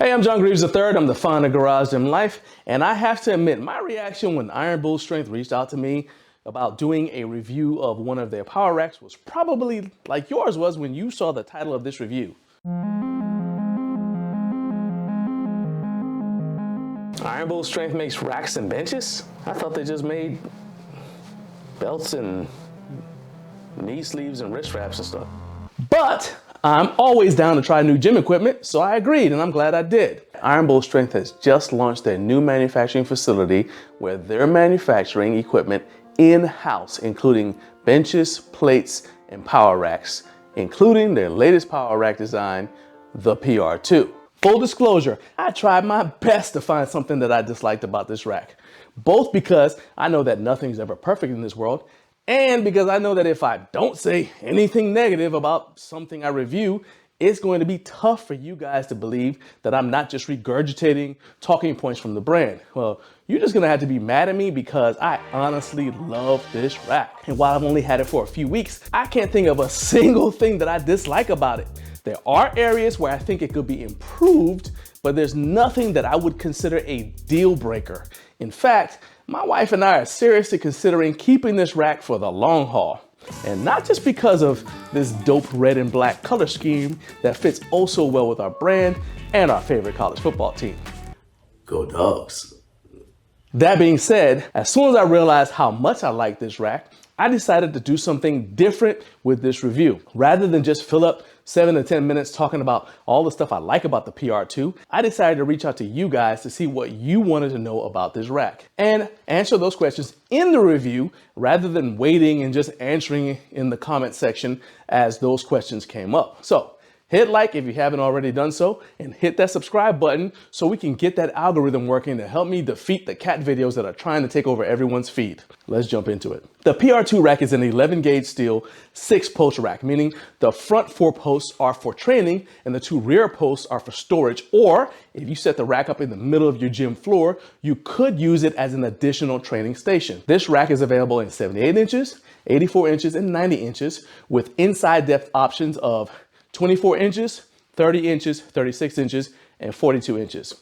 Hey, I'm John Greaves III. I'm the founder of Garage Gym Life, and I have to admit, my reaction when Iron Bull Strength reached out to me about doing a review of one of their power racks was probably like yours was when you saw the title of this review. Iron Bull Strength makes racks and benches? I thought they just made belts and knee sleeves and wrist straps and stuff. But I'm always down to try new gym equipment, so I agreed, and I'm glad I did. Iron Bull Strength has just launched their new manufacturing facility where they're manufacturing equipment in-house, including benches, plates, and power racks, including their latest power rack design, the PR2. Full disclosure, I tried my best to find something that I disliked about this rack, both because I know that nothing's ever perfect in this world, and because I know that if I don't say anything negative about something I review, it's going to be tough for you guys to believe that I'm not just regurgitating talking points from the brand. Well, you're just gonna have to be mad at me because I honestly love this rack. And while I've only had it for a few weeks, I can't think of a single thing that I dislike about it. There are areas where I think it could be improved, but there's nothing that I would consider a deal breaker. In fact, my wife and I are seriously considering keeping this rack for the long haul. And not just because of this dope red and black color scheme that fits oh so well with our brand and our favorite college football team. Go Dogs. That being said, as soon as I realized how much I like this rack, I decided to do something different with this review. Rather than just fill up 7 to 10 minutes talking about all the stuff I like about the PR2, I decided to reach out to you guys to see what you wanted to know about this rack and answer those questions in the review rather than waiting and just answering in the comment section as those questions came up. So hit like if you haven't already done so, and hit that subscribe button so we can get that algorithm working to help me defeat the cat videos that are trying to take over everyone's feed. Let's jump into it. The PR2 rack is an 11 gauge steel 6-post rack, meaning the front 4 posts are for training and the 2 rear posts are for storage, or if you set the rack up in the middle of your gym floor, you could use it as an additional training station. This rack is available in 78 inches, 84 inches, and 90 inches with inside depth options of 24 inches, 30 inches, 36 inches, and 42 inches.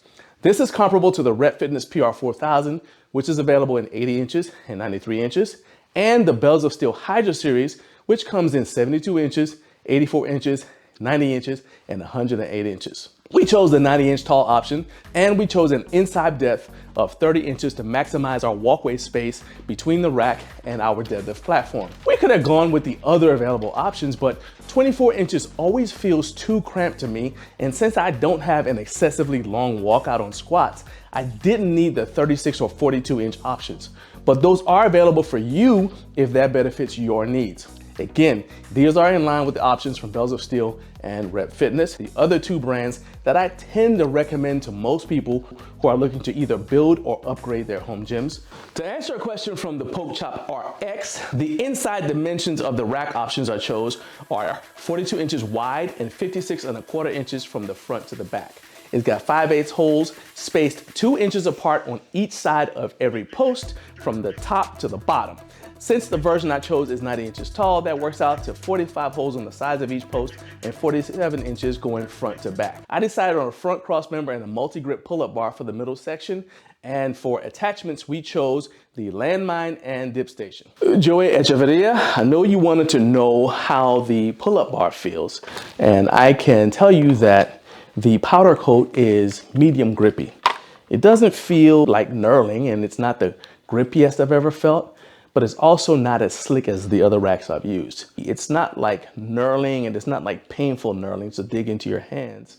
This is comparable to the Rep Fitness PR4000, which is available in 80 inches and 93 inches, and the Bells of Steel Hydra series, which comes in 72 inches, 84 inches, 90 inches, and 108 inches. We chose the 90-inch tall option, and we chose an inside depth of 30 inches to maximize our walkway space between the rack and our deadlift platform. We could have gone with the other available options, but 24 inches always feels too cramped to me, and since I don't have an excessively long walkout on squats, I didn't need the 36 or 42-inch options. But those are available for you if that better fits your needs. Again, these are in line with the options from Bells of Steel and Rep Fitness, the other 2 brands that I tend to recommend to most people who are looking to either build or upgrade their home gyms. To answer a question from the Poke Chop RX, the inside dimensions of the rack options I chose are 42 inches wide and 56¼ inches from the front to the back. It's got 5/8 holes spaced 2 inches apart on each side of every post from the top to the bottom. Since the version I chose is 90 inches tall, that works out to 45 holes on the sides of each post and 47 inches going front to back. I decided on a front cross member and a multi-grip pull-up bar for the middle section. And for attachments, we chose the landmine and dip station. Joey Echeverria, I know you wanted to know how the pull-up bar feels. And I can tell you that the powder coat is medium grippy. It doesn't feel like knurling, and it's not the grippiest I've ever felt, but it's also not as slick as the other racks I've used. It's not like knurling, and it's not like painful knurling to dig into your hands.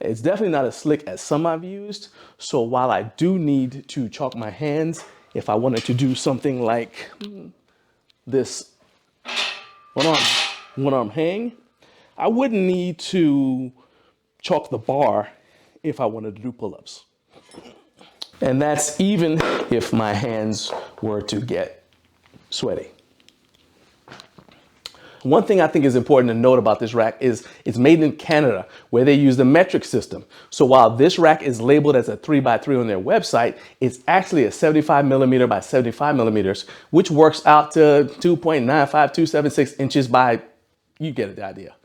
It's definitely not as slick as some I've used. So while I do need to chalk my hands, if I wanted to do something like this one arm hang, I wouldn't need to chalk the bar if I wanted to do pull-ups. And that's even if my hands were to get sweaty. One thing I think is important to note about this rack is it's made in Canada, where they use the metric system. So while this rack is labeled as a 3x3 on their website, it's actually a 75mm by 75mm, which works out to 2.95276 inches by, you get the idea.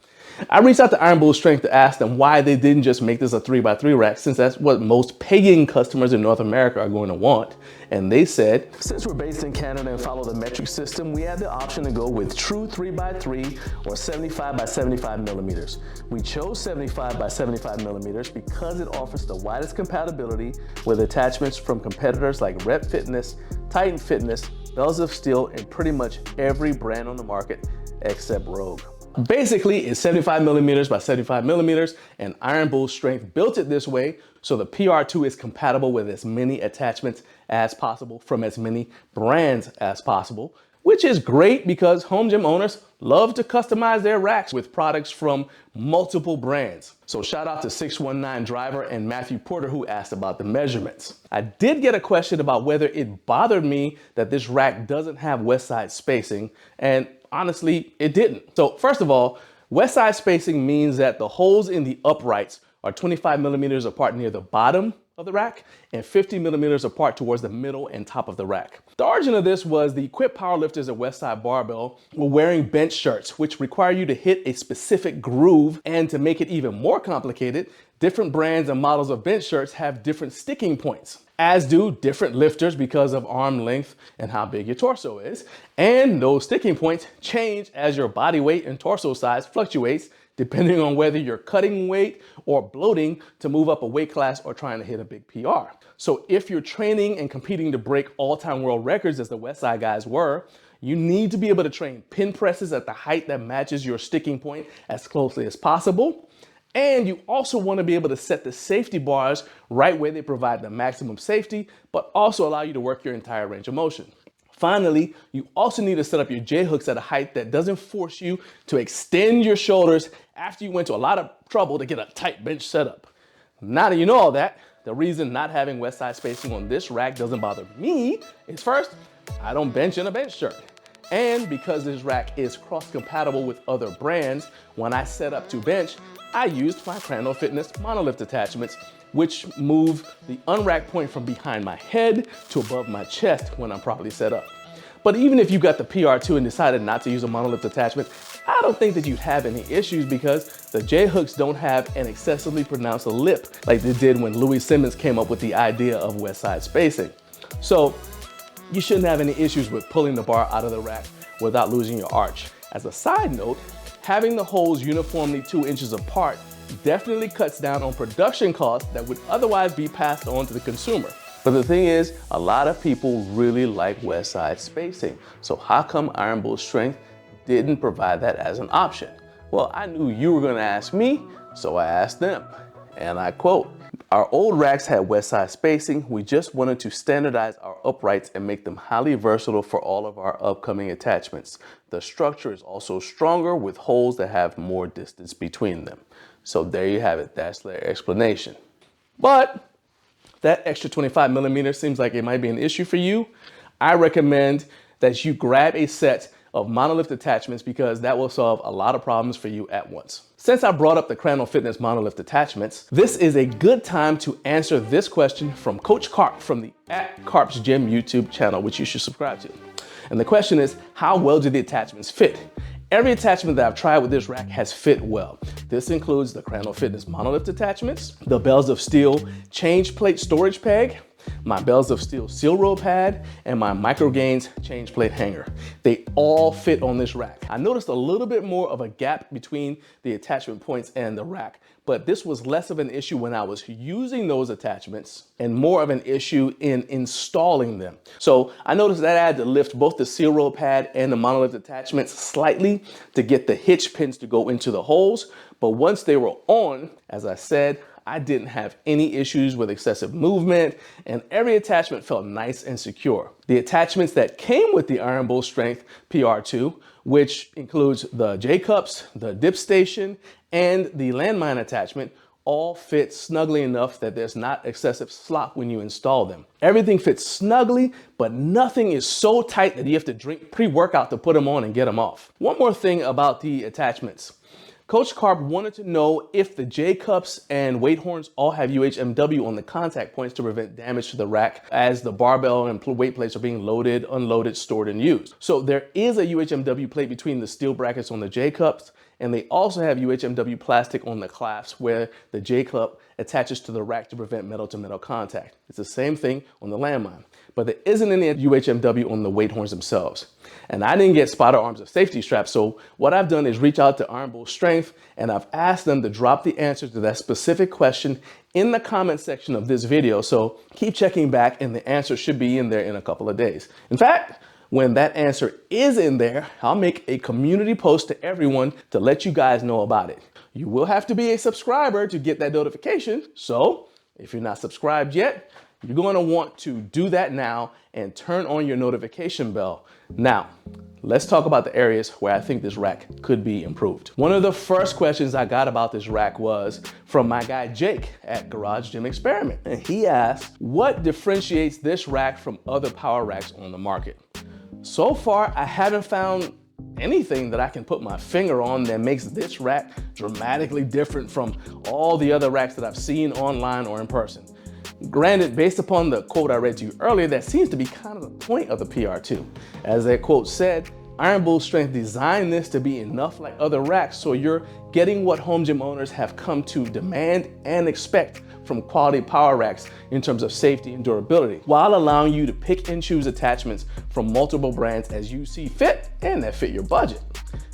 I reached out to Iron Bull Strength to ask them why they didn't just make this a 3x3 rack, since that's what most paying customers in North America are going to want. And they said, since we're based in Canada and follow the metric system, we had the option to go with true 3x3 or 75 by 75 millimeters. We chose 75 by 75 millimeters because it offers the widest compatibility with attachments from competitors like Rep Fitness, Titan Fitness, Bells of Steel, and pretty much every brand on the market except Rogue. Basically, it's 75 millimeters by 75 millimeters, and Iron Bull Strength built it this way so the PR2 is compatible with as many attachments as possible from as many brands as possible, which is great because home gym owners love to customize their racks with products from multiple brands. So shout out to 619 Driver and Matthew Porter who asked about the measurements. I did get a question about whether it bothered me that this rack doesn't have Westside spacing, and honestly, it didn't. So first of all, Westside spacing means that the holes in the uprights are 25 millimeters apart near the bottom of the rack and 50 millimeters apart towards the middle and top of the rack. The origin of this was the equipped powerlifters at Westside Barbell were wearing bench shirts, which require you to hit a specific groove. And to make it even more complicated, different brands and models of bench shirts have different sticking points, as do different lifters because of arm length and how big your torso is. And those sticking points change as your body weight and torso size fluctuates, depending on whether you're cutting weight or bloating to move up a weight class or trying to hit a big PR. So if you're training and competing to break all-time world records as the Westside guys were, you need to be able to train pin presses at the height that matches your sticking point as closely as possible. And you also want to be able to set the safety bars right where they provide the maximum safety, but also allow you to work your entire range of motion. Finally, you also need to set up your J-hooks at a height that doesn't force you to extend your shoulders after you went to a lot of trouble to get a tight bench setup. Now that you know all that, the reason not having Westside spacing on this rack doesn't bother me is first, I don't bench in a bench shirt. And because this rack is cross-compatible with other brands, when I set up to bench, I used my Crandall Fitness monolift attachments, which move the unrack point from behind my head to above my chest when I'm properly set up. But even if you got the PR2 and decided not to use a monolift attachment, I don't think that you'd have any issues because the J-hooks don't have an excessively pronounced lip like they did when Louis Simmons came up with the idea of Westside spacing. So you shouldn't have any issues with pulling the bar out of the rack without losing your arch. As a side note, having the holes uniformly 2 inches apart definitely cuts down on production costs that would otherwise be passed on to the consumer. But the thing is, a lot of people really like Westside spacing. So how come Iron Bull Strength didn't provide that as an option? Well, I knew you were gonna ask me, so I asked them. And I quote, "Our old racks had Westside spacing. We just wanted to standardize our uprights and make them highly versatile for all of our upcoming attachments. The structure is also stronger with holes that have more distance between them." So there you have it, that's their explanation. But that extra 25 millimeters seems like it might be an issue for you. I recommend that you grab a set of monolift attachments because that will solve a lot of problems for you at once. Since I brought up the Crandall Fitness monolift attachments, this is a good time to answer this question from Coach Carp from the @Carp's Gym YouTube channel, which you should subscribe to. And the question is, how well do the attachments fit? Every attachment that I've tried with this rack has fit well. This includes the Crandall Fitness monolift attachments, the Bells of Steel change plate storage peg, my Bells of Steel seal roll pad, and my Microgains change plate hanger. They all fit on this rack. I noticed a little bit more of a gap between the attachment points and the rack, but this was less of an issue when I was using those attachments and more of an issue in installing them. So I noticed that I had to lift both the seal roll pad and the monolift attachments slightly to get the hitch pins to go into the holes. But once they were on, as I said, I didn't have any issues with excessive movement and every attachment felt nice and secure. The attachments that came with the Iron Bull Strength PR2, which includes the J-cups, the dip station, and the landmine attachment, all fit snugly enough that there's not excessive slop when you install them. Everything fits snugly, but nothing is so tight that you have to drink pre-workout to put them on and get them off. One more thing about the attachments. Coach Carp wanted to know if the J-cups and weight horns all have UHMW on the contact points to prevent damage to the rack as the barbell and weight plates are being loaded, unloaded, stored, and used. So there is a UHMW plate between the steel brackets on the J-cups And they also have UHMW plastic on the clasps where the J-cup attaches to the rack to prevent metal-to-metal contact. It's the same thing on the landmine, but there isn't any UHMW on the weight horns themselves. And I didn't get spotter arms or safety straps, so what I've done is reach out to Iron Bull Strength and I've asked them to drop the answer to that specific question in the comment section of this video. So keep checking back and the answer should be in there in a couple of days. In fact, when that answer is in there, I'll make a community post to everyone to let you guys know about it. You will have to be a subscriber to get that notification. So if you're not subscribed yet, you're going to want to do that now and turn on your notification bell. Now, let's talk about the areas where I think this rack could be improved. One of the first questions I got about this rack was from my guy Jake at Garage Gym Experiment. And he asked, what differentiates this rack from other power racks on the market? So far, I haven't found anything that I can put my finger on that makes this rack dramatically different from all the other racks that I've seen online or in person. Granted, based upon the quote I read to you earlier, that seems to be kind of the point of the PR2. As that quote said, Iron Bull Strength designed this to be enough like other racks, so you're getting what home gym owners have come to demand and expect from quality power racks in terms of safety and durability, while allowing you to pick and choose attachments from multiple brands as you see fit and that fit your budget.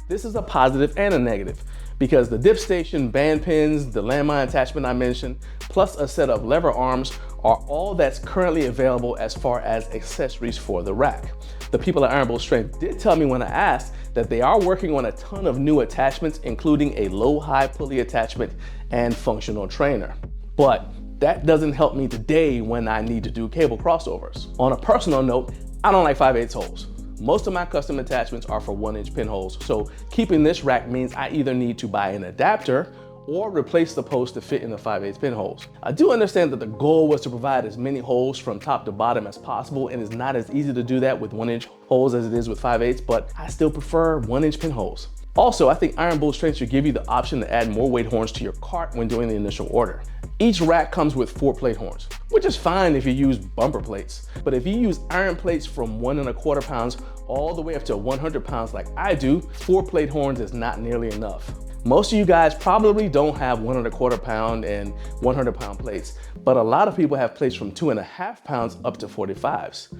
This is a positive and a negative, because the dip station, band pins, the landmine attachment I mentioned, plus a set of lever arms are all that's currently available as far as accessories for the rack. The people at Iron Bull Strength did tell me when I asked that they are working on a ton of new attachments, including a low-high pulley attachment and functional trainer. But that doesn't help me today when I need to do cable crossovers. On a personal note, I don't like 5/8 holes. Most of my custom attachments are for 1-inch pinholes, so keeping this rack means I either need to buy an adapter or replace the post to fit in the 5/8 pinholes. I do understand that the goal was to provide as many holes from top to bottom as possible, and it's not as easy to do that with 1-inch holes as it is with 5/8, but I still prefer 1-inch pinholes. Also, I think Iron Bull Strength should give you the option to add more weight horns to your cart when doing the initial order. Each rack comes with 4 plate horns, which is fine if you use bumper plates. But if you use iron plates from 1 1/4 pounds all the way up to 100 pounds like I do, 4 plate horns is not nearly enough. Most of you guys probably don't have 1 1/4 pound and 100 pound plates, but a lot of people have plates from 2.5 pounds up to 45s.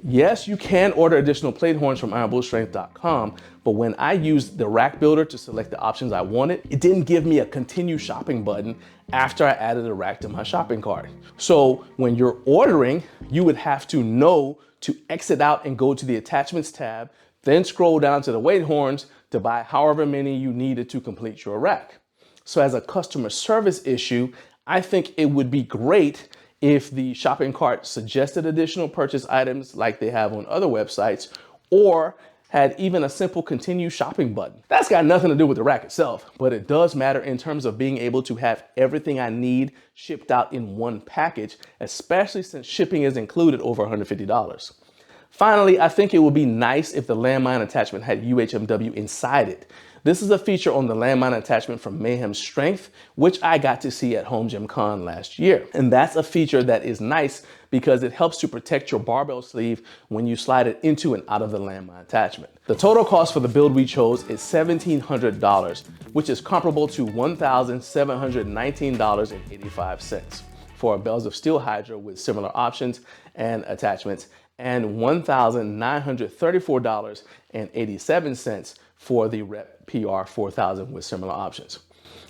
Yes, you can order additional plate horns from ironbullstrength.com, but when I used the rack builder to select the options I wanted, it didn't give me a continue shopping button after I added a rack to my shopping cart. So when you're ordering, you would have to know to exit out and go to the attachments tab, then scroll down to the weight horns to buy however many you needed to complete your rack. So as a customer service issue, I think it would be great if the shopping cart suggested additional purchase items like they have on other websites, or had even a simple continue shopping button. That's got nothing to do with the rack itself, but it does matter in terms of being able to have everything I need shipped out in one package, especially since shipping is included over $150. Finally, I think it would be nice if the landmine attachment had UHMW inside it. This is a feature on the landmine attachment from Mayhem Strength, which I got to see at Home Gym Con last year. And that's a feature that is nice because it helps to protect your barbell sleeve when you slide it into and out of the landmine attachment. The total cost for the build we chose is $1,700, which is comparable to $1,719.85 for a Bells of Steel Hydra with similar options and attachments, and $1,934.87 for the Rep PR4000 with similar options.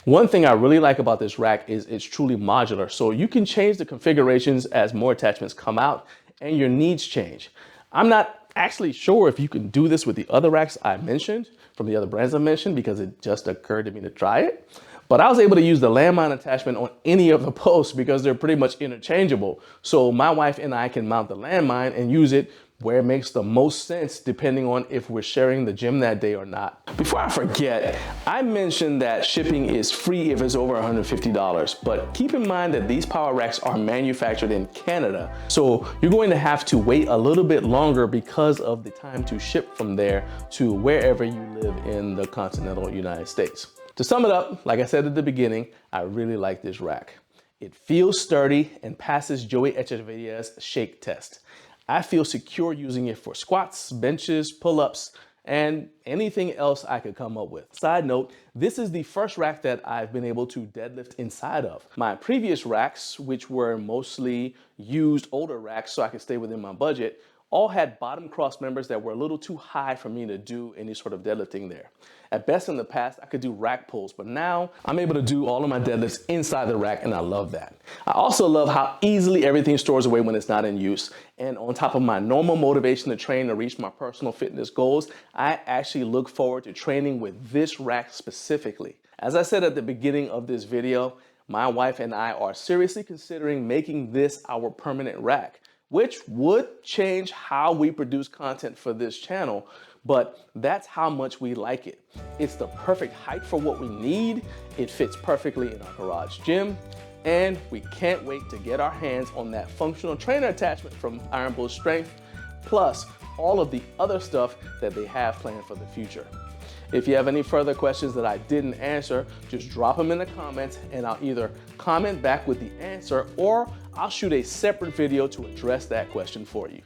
One thing I really like about this rack is it's truly modular, so you can change the configurations as more attachments come out and your needs change. I'm not actually sure if you can do this with the other racks I mentioned, from the other brands I mentioned, because it just occurred to me to try it. But I was able to use the landmine attachment on any of the posts because they're pretty much interchangeable. So my wife and I can mount the landmine and use it where it makes the most sense depending on if we're sharing the gym that day or not. Before I forget, I mentioned that shipping is free if it's over $150, but keep in mind that these power racks are manufactured in Canada. So you're going to have to wait a little bit longer because of the time to ship from there to wherever you live in the continental United States. To sum it up, like I said at the beginning, I really like this rack. It feels sturdy and passes Joey Echevedia's shake test. I feel secure using it for squats, benches, pull-ups, and anything else I could come up with. Side note, this is the first rack that I've been able to deadlift inside of. My previous racks, which were mostly used older racks so I could stay within my budget, all had bottom cross members that were a little too high for me to do any sort of deadlifting there. At best in the past, I could do rack pulls, but now I'm able to do all of my deadlifts inside the rack, and I love that. I also love how easily everything stores away when it's not in use. And on top of my normal motivation to train to reach my personal fitness goals, I actually look forward to training with this rack specifically. As I said at the beginning of this video, my wife and I are seriously considering making this our permanent rack, which would change how we produce content for this channel, but that's how much we like it. It's the perfect height for what we need, it fits perfectly in our garage gym, and we can't wait to get our hands on that functional trainer attachment from Iron Bull Strength, plus all of the other stuff that they have planned for the future. If you have any further questions that I didn't answer, just drop them in the comments and I'll either comment back with the answer or I'll shoot a separate video to address that question for you.